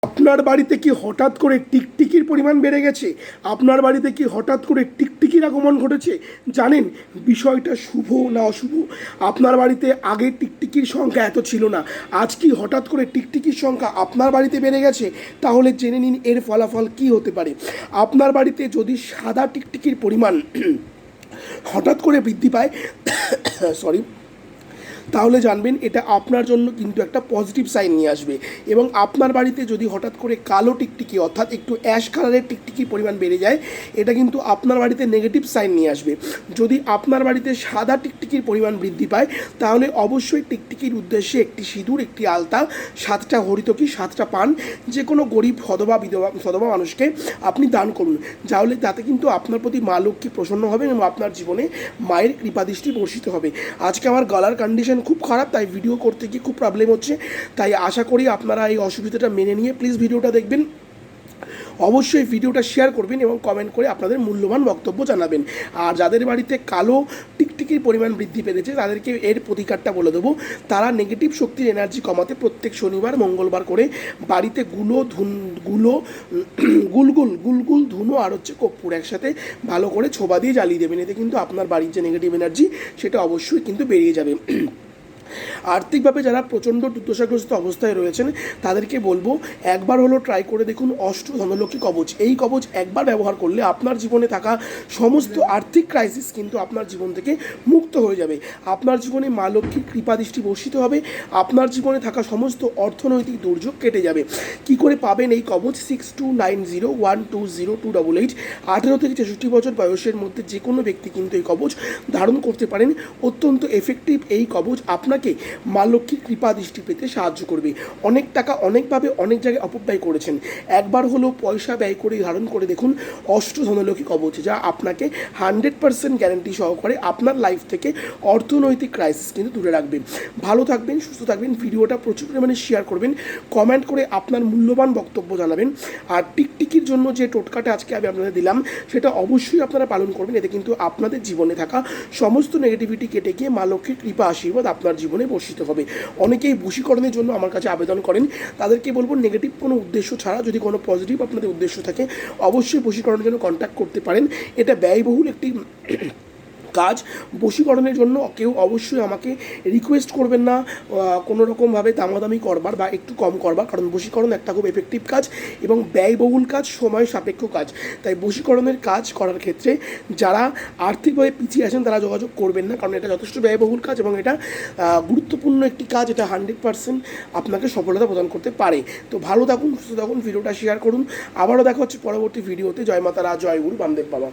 আপনার বাড়িতে কি হঠাৎ করে টিকটিকির পরিমাণ বেড়ে গেছে? আপনার বাড়িতে কি হঠাৎ করে টিকটিকির আগমন ঘটেছে? জানেন বিষয়টা শুভ না অশুভ? আপনার বাড়িতে আগে টিকটিকির সংখ্যা এত ছিল না, আজ কি হঠাৎ করে টিকটিকির সংখ্যা আপনার বাড়িতে বেড়ে গেছে? তাহলে জেনে নিন এর ফলাফল কি হতে পারে। আপনার বাড়িতে যদি সাদা টিকটিকির পরিমাণ হঠাৎ করে বৃদ্ধি পায়, সরি, তাহলে জানবেন এটা আপনার জন্য কিন্তু একটা পজিটিভ সাইন নিয়ে আসবে। এবং আপনার বাড়িতে যদি হঠাৎ করে কালো টিকটিকি অর্থাৎ একটু অ্যাশ কালারের টিকটিকির পরিমাণ বেড়ে যায়, এটা কিন্তু আপনার বাড়িতে নেগেটিভ সাইন নিয়ে আসবে। যদি আপনার বাড়িতে সাদা টিকটিকির পরিমাণ বৃদ্ধি পায়, তাহলে অবশ্যই টিকটিকির উদ্দেশ্যে একটি সিঁদুর, একটি আলতা, 7টা হরিতকি, 7টা পান যে কোনো গরিব সধবা মানুষকে আপনি দান করুন। তাহলে তাতে কিন্তু আপনার প্রতি মা লক্ষ্মী প্রসন্ন হবে এবং আপনার জীবনে মায়ের কৃপাদৃষ্টি বর্ষিত হবে। আজকে আমার গলার কন্ডিশন খুব খারাপ, তাই ভিডিও করতে গিয়ে খুব প্রবলেম হচ্ছে, তাই আশা করি আপনারা এই অসুবিধাটা মেনে নিয়ে প্লিজ ভিডিওটা দেখবেন। অবশ্যই ভিডিওটা শেয়ার করবেন এবং কমেন্ট করে আপনাদের মূল্যবান বক্তব্য জানাবেন। আর যাদের বাড়িতে কালো টিকটিকির পরিমাণ বৃদ্ধি পেয়েছে তাদেরকে এর প্রতিকারটা বলে দেবো। তারা নেগেটিভ শক্তির এনার্জি কমাতে প্রত্যেক শনিবার মঙ্গলবার করে বাড়িতে গুলগুল ধুনো আর কর্পূর একসাথে ভালো করে ছোবা দিয়ে জ্বালিয়ে দেবেন। এতে কিন্তু আপনার বাড়ির যে নেগেটিভ এনার্জি সেটা অবশ্যই কিন্তু বেরিয়ে যাবে। আর্থিকভাবে যারা প্রচণ্ড দুর্দশাগ্রস্ত অবস্থায় রয়েছেন তাদেরকে বলবো একবার হলো ট্রাই করে দেখুন ধনলক্ষ্মী কবচ। এই কবচ একবার ব্যবহার করলে আপনার জীবনে থাকা সমস্ত আর্থিক ক্রাইসিস কিন্তু আপনার জীবন থেকে মুক্ত হয়ে যাবে। আপনার জীবনে মা লক্ষ্মীর কৃপাদৃষ্টি বর্ষিত হবে, আপনার জীবনে থাকা সমস্ত অর্থনৈতিক দুর্যোগ কেটে যাবে। কি করে পাবেন এই কবচ? 6290120288। 18 থেকে 63 বছর বয়সের মধ্যে যে কোনো ব্যক্তি কিন্তু এই কবচ ধারণ করতে পারেন। অত্যন্ত এফেক্টিভ এই কবচ আপনাকে মা লক্ষ্মীর কৃপা দৃষ্টি পেতে সাহায্য করবে। অনেক টাকা অনেকভাবে অনেক জায়গায় অপব্যয় করেছেন, একবার হলো পয়সা ব্যয় করে ধারণ করে দেখুন ধনলক্ষ্মী কবচ, যা আপনাকে 100% গ্যারান্টি সহকারে আপনার লাইফ থেকে অর্থনৈতিক ক্রাইসিস কিন্তু দূরে রাখবে। ভালো থাকবেন, সুস্থ থাকবেন। ভিডিওটা প্রচুর পরিমাণে শেয়ার করবেন, কমেন্ট করে আপনার মূল্যবান বক্তব্য জানাবেন। আর টিকটিকির জন্য যে টোটকাটা আজকে আমি আপনাদের দিলাম সেটা অবশ্যই আপনারা পালন করবেন। এতে কিন্তু আপনাদের জীবনে থাকা সমস্ত নেগেটিভিটি কেটে গিয়ে মা লক্ষ্মীর কৃপা আশীর্বাদ আপনার জীবনে বর্ষিত হবে। অনেকেই বশীকরণের জন্য আমার কাছে আবেদন করেন, তাদেরকে বলবো নেগেটিভ কোনো উদ্দেশ্য ছাড়া যদি কোনো পজিটিভ আপনাদের উদ্দেশ্য থাকে অবশ্যই বশীকরণের জন্য কন্ট্যাক্ট করতে পারেন। এটা ব্যয়বহুল একটি কাজ। বশীকরণের জন্য কেউ অবশ্যই আমাকে রিকোয়েস্ট করবেন না কোনো রকমভাবে দামাদামি করবার বা একটু কম করবার, কারণ বশীকরণ একটা খুব এফেক্টিভ কাজ এবং ব্যয়বহুল কাজ, সময় সাপেক্ষ কাজ। তাই বশীকরণের কাজ করার ক্ষেত্রে যারা আর্থিকভাবে পিছিয়ে আছেন তারা যোগাযোগ করবেন না, কারণ এটা যথেষ্ট ব্যয়বহুল কাজ এবং এটা গুরুত্বপূর্ণ একটি কাজ। এটা 100% আপনাকে সফলতা প্রদান করতে পারে। তো ভালো থাকুন, সুস্থ থাকুন, ভিডিওটা শেয়ার করুন। আবারও দেখা হচ্ছে পরবর্তী ভিডিওতে। জয় মাতারা, জয় গুরু বামদেব বাবা।